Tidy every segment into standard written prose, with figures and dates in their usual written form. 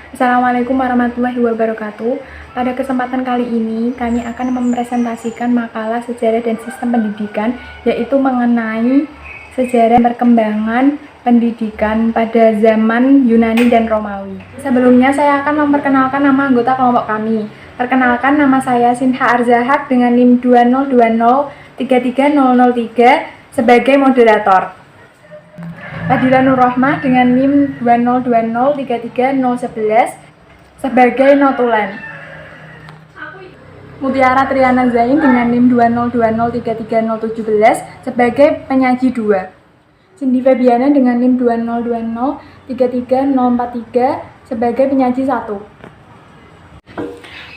Assalamualaikum warahmatullahi wabarakatuh. Pada kesempatan kali ini, kami akan mempresentasikan makalah sejarah dan sistem pendidikan, yaitu mengenai sejarah perkembangan pendidikan pada zaman Yunani dan Romawi. Sebelumnya, saya akan memperkenalkan nama anggota kelompok kami. Perkenalkan, nama saya Sinha Arzahak dengan NIM 202033003 sebagai moderator. Fadila Nur Rohmah dengan NIM 202033011 sebagai notulen. Mutiara Triana Zain dengan NIM 202033017 sebagai penyaji 2. Cindy Febiana dengan NIM 202033043 sebagai penyaji 1.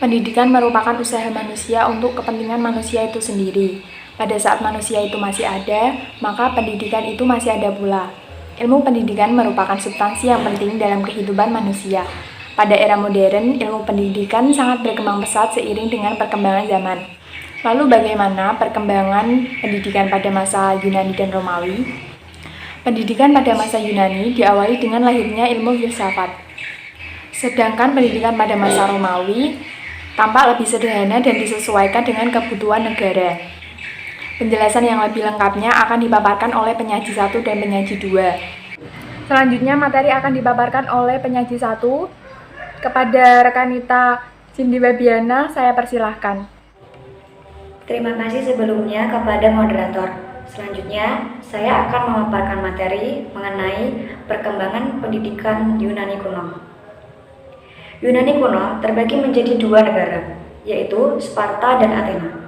Pendidikan merupakan usaha manusia untuk kepentingan manusia itu sendiri. Pada saat manusia itu masih ada, maka pendidikan itu masih ada pula. Ilmu pendidikan merupakan substansi yang penting dalam kehidupan manusia. Pada era modern, ilmu pendidikan sangat berkembang pesat seiring dengan perkembangan zaman. Lalu bagaimana perkembangan pendidikan pada masa Yunani dan Romawi? Pendidikan pada masa Yunani diawali dengan lahirnya ilmu filsafat. Sedangkan pendidikan pada masa Romawi tampak lebih sederhana dan disesuaikan dengan kebutuhan negara. Penjelasan yang lebih lengkapnya akan dipaparkan oleh penyaji 1 dan penyaji 2. Selanjutnya materi akan dipaparkan oleh penyaji 1. Kepada rekanita Cindy Febiana, saya persilahkan. Terima kasih sebelumnya kepada moderator. Selanjutnya, saya akan memaparkan materi mengenai perkembangan pendidikan Yunani kuno. Yunani kuno terbagi menjadi dua negara, yaitu Sparta dan Athena.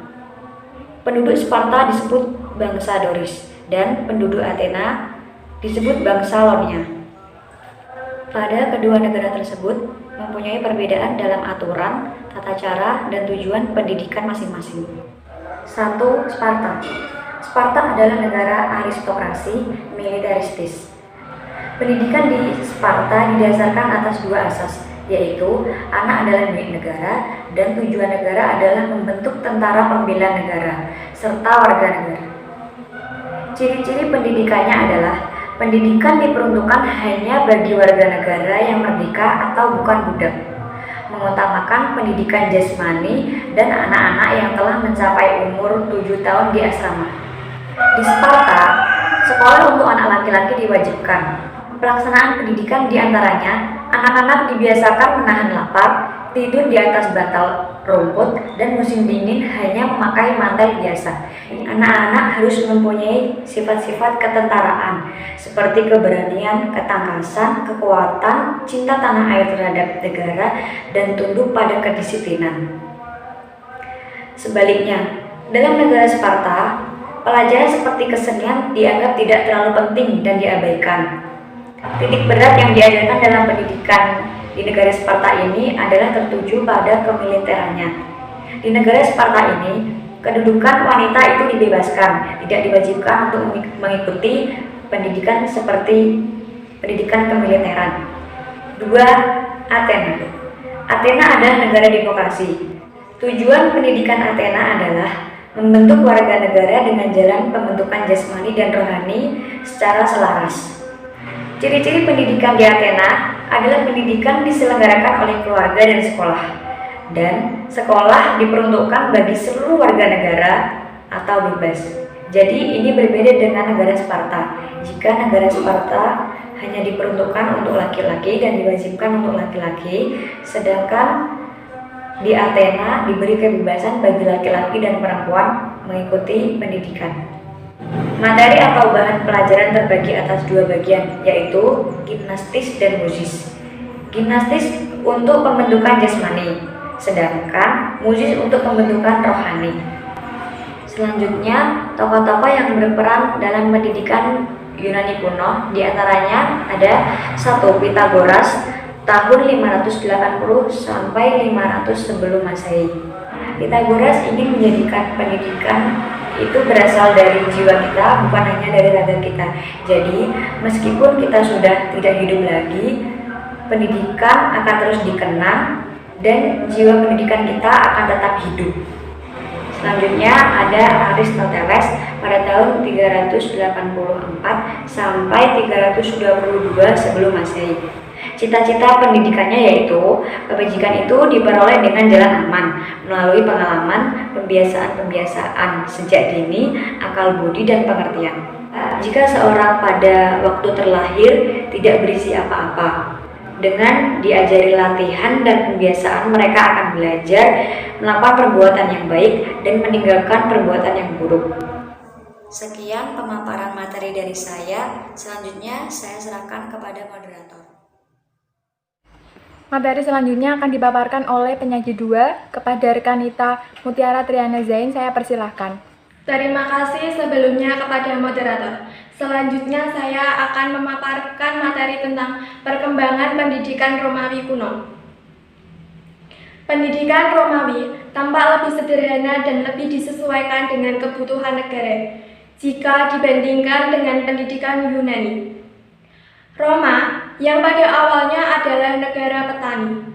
Penduduk Sparta disebut bangsa Doris dan penduduk Athena disebut bangsa Ionia. Pada kedua negara tersebut mempunyai perbedaan dalam aturan, tata cara, dan tujuan pendidikan masing-masing. 1. Sparta. Sparta adalah negara aristokrasi militeristis. Pendidikan di Sparta didasarkan atas dua asas, yaitu anak adalah milik negara dan tujuan negara adalah membentuk tentara pembela negara serta warga negara. Ciri-ciri pendidikannya adalah pendidikan diperuntukkan hanya bagi warga negara yang merdeka atau bukan budak, mengutamakan pendidikan jasmani dan anak-anak yang telah mencapai umur 7 tahun di asrama. Di Sparta, sekolah untuk anak laki-laki diwajibkan. Pelaksanaan pendidikan diantaranya, anak-anak dibiasakan menahan lapar, tidur di atas bantal rumput, dan musim dingin hanya memakai mantel biasa. Anak-anak harus mempunyai sifat-sifat ketentaraan, seperti keberanian, ketangkasan, kekuatan, cinta tanah air terhadap negara, dan tunduk pada kedisiplinan. Sebaliknya, dalam negara Sparta, pelajaran seperti kesenian dianggap tidak terlalu penting dan diabaikan. Titik berat yang diajarkan dalam pendidikan di negara Sparta ini adalah tertuju pada kemiliterannya. Di negara Sparta ini, kedudukan wanita itu dibebaskan, tidak diwajibkan untuk mengikuti pendidikan seperti pendidikan kemiliteran. 2. Athena. Athena adalah negara demokrasi. Tujuan pendidikan Athena adalah membentuk warga negara dengan jalan pembentukan jasmani dan rohani secara selaras. Ciri-ciri pendidikan di Athena adalah pendidikan diselenggarakan oleh keluarga dan sekolah, dan sekolah diperuntukkan bagi seluruh warga negara atau bebas. Jadi ini berbeda dengan negara Sparta. Jika negara Sparta hanya diperuntukkan untuk laki-laki dan diwajibkan untuk laki-laki, sedangkan di Athena diberi kebebasan bagi laki-laki dan perempuan mengikuti pendidikan. Materi atau bahan pelajaran terbagi atas dua bagian, yaitu gimnastis dan musis. Gimnastis untuk pembentukan jasmani, sedangkan musis untuk pembentukan rohani. Selanjutnya, tokoh-tokoh yang berperan dalam pendidikan Yunani kuno, diantaranya ada 1. Pythagoras tahun 580 sampai 500 sebelum Masehi. Pythagoras ingin menjadikan pendidikan itu berasal dari jiwa kita, bukan hanya dari raga kita. Jadi, meskipun kita sudah tidak hidup lagi, pendidikan akan terus dikenang dan jiwa pendidikan kita akan tetap hidup. Selanjutnya ada Aristoteles pada tahun 384 sampai 322 sebelum Masehi. Cita-cita pendidikannya yaitu kebajikan itu diperoleh dengan jalan aman, melalui pengalaman, pembiasaan sejak dini, akal budi, dan pengertian. Jika seorang pada waktu terlahir tidak berisi apa-apa, dengan diajari latihan dan pembiasaan, mereka akan belajar melakukan perbuatan yang baik dan meninggalkan perbuatan yang buruk. Sekian pemaparan materi dari saya. Selanjutnya saya serahkan kepada moderator. Materi selanjutnya akan dipaparkan oleh penyaji 2 kepada Rekanita Mutiara Triana Zain. Saya persilahkan. Terima kasih sebelumnya kepada moderator. Selanjutnya saya akan memaparkan materi tentang perkembangan pendidikan Romawi kuno. Pendidikan Romawi tampak lebih sederhana dan lebih disesuaikan dengan kebutuhan negara jika dibandingkan dengan pendidikan Yunani. Roma, yang pada awalnya adalah negara petani,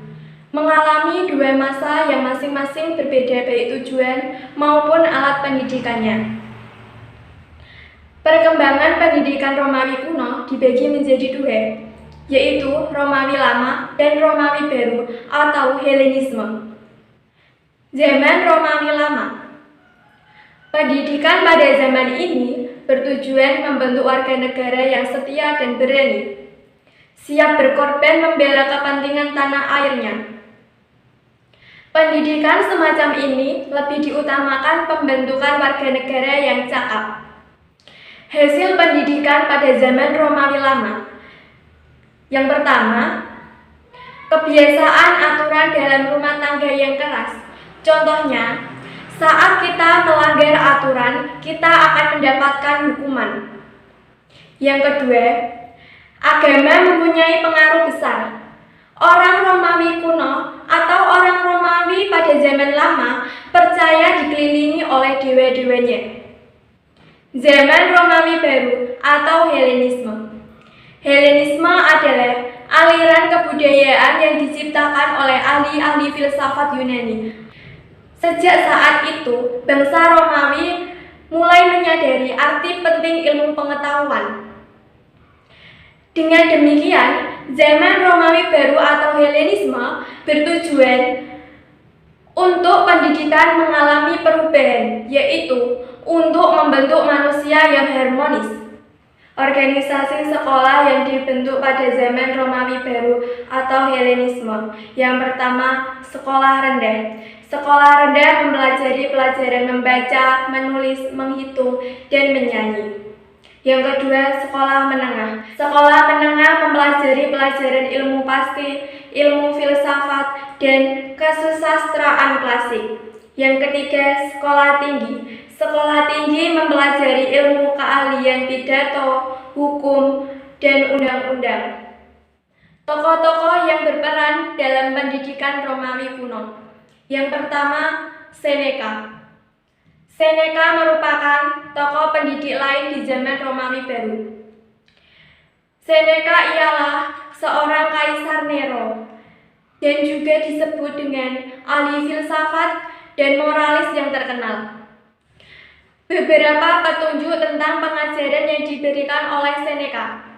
mengalami dua masa yang masing-masing berbeda baik tujuan maupun alat pendidikannya. Perkembangan pendidikan Romawi kuno dibagi menjadi dua, yaitu Romawi Lama dan Romawi Baru atau Helenisme. Zaman Romawi Lama. Pendidikan pada zaman ini bertujuan membentuk warga negara yang setia dan berani, siap berkorban membela kepentingan tanah airnya. Pendidikan semacam ini lebih diutamakan pembentukan warga negara yang cakap. Hasil pendidikan pada zaman Romawi Lama. Yang pertama, kebiasaan aturan dalam rumah tangga yang keras. Contohnya, saat kita melanggar aturan, kita akan mendapatkan hukuman. Yang kedua, agama mempunyai pengaruh besar. Orang Romawi kuno atau orang Romawi pada zaman lama percaya dikelilingi oleh dewa-dewanya. Zaman Romawi Baru atau Helenisme. Helenisme adalah aliran kebudayaan yang diciptakan oleh ahli-ahli filsafat Yunani. Sejak saat itu, bangsa Romawi mulai menyadari arti penting ilmu pengetahuan. Dengan demikian, zaman Romawi Baru atau Helenisme bertujuan untuk pendidikan mengalami perubahan, yaitu untuk membentuk manusia yang harmonis. Organisasi sekolah yang dibentuk pada zaman Romawi Baru atau Helenisme. Yang pertama, sekolah rendah. Sekolah rendah mempelajari pelajaran membaca, menulis, menghitung, dan menyanyi. Yang kedua, sekolah menengah. Sekolah menengah mempelajari pelajaran ilmu pasti, ilmu filsafat, dan kesusastraan klasik. Yang ketiga, sekolah tinggi. Sekolah tinggi mempelajari ilmu keahlian pidato, hukum, dan undang-undang. Tokoh-tokoh yang berperan dalam pendidikan Romawi kuno. Yang pertama, Seneca. Seneca merupakan tokoh pendidik lain di zaman Romawi Baru. Seneca ialah seorang kaisar Nero dan juga disebut dengan ahli filsafat dan moralis yang terkenal. Beberapa petunjuk tentang pengajaran yang diberikan oleh Seneca.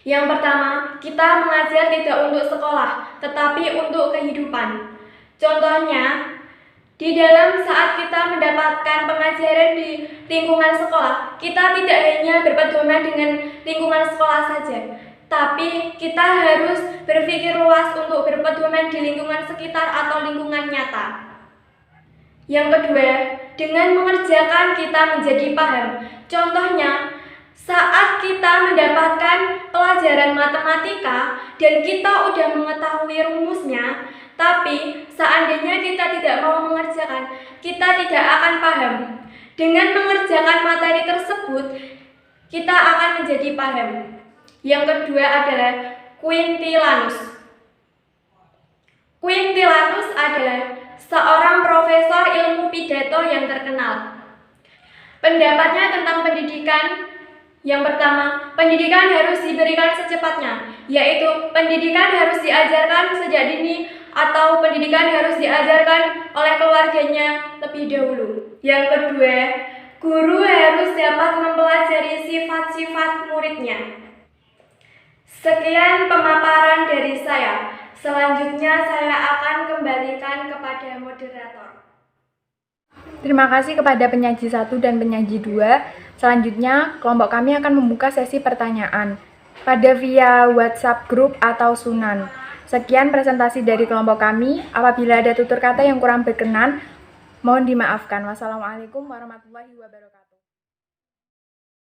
Yang pertama, kita mengajar tidak untuk sekolah, tetapi untuk kehidupan. Contohnya, di dalam saat kita mendapatkan pengajaran di lingkungan sekolah, kita tidak hanya berpedoman dengan lingkungan sekolah saja, tapi kita harus berpikir luas untuk berpedoman di lingkungan sekitar atau lingkungan nyata. Yang kedua, dengan mengerjakan kita menjadi paham. Contohnya, saat kita mendapatkan pelajaran matematika dan kita sudah mengetahui rumusnya, tapi seandainya kita tidak mau mengerjakan, kita tidak akan paham. Dengan mengerjakan materi tersebut, kita akan menjadi paham. Yang kedua adalah Quintilanus. Quintilanus adalah seorang profesor ilmu pidato yang terkenal. Pendapatnya tentang pendidikan. Yang pertama, pendidikan harus diberikan secepatnya, yaitu pendidikan harus diajarkan sejak dini atau pendidikan harus diajarkan oleh keluarganya lebih dahulu. Yang kedua, guru harus dapat mempelajari sifat-sifat muridnya. Sekian pemaparan dari saya. Selanjutnya saya akan kembalikan kepada moderator. Terima kasih kepada penyaji 1 dan penyaji 2. Selanjutnya, kelompok kami akan membuka sesi pertanyaan pada via WhatsApp grup atau Sunan. Sekian presentasi dari kelompok kami. Apabila ada tutur kata yang kurang berkenan, mohon dimaafkan. Wassalamualaikum warahmatullahi wabarakatuh.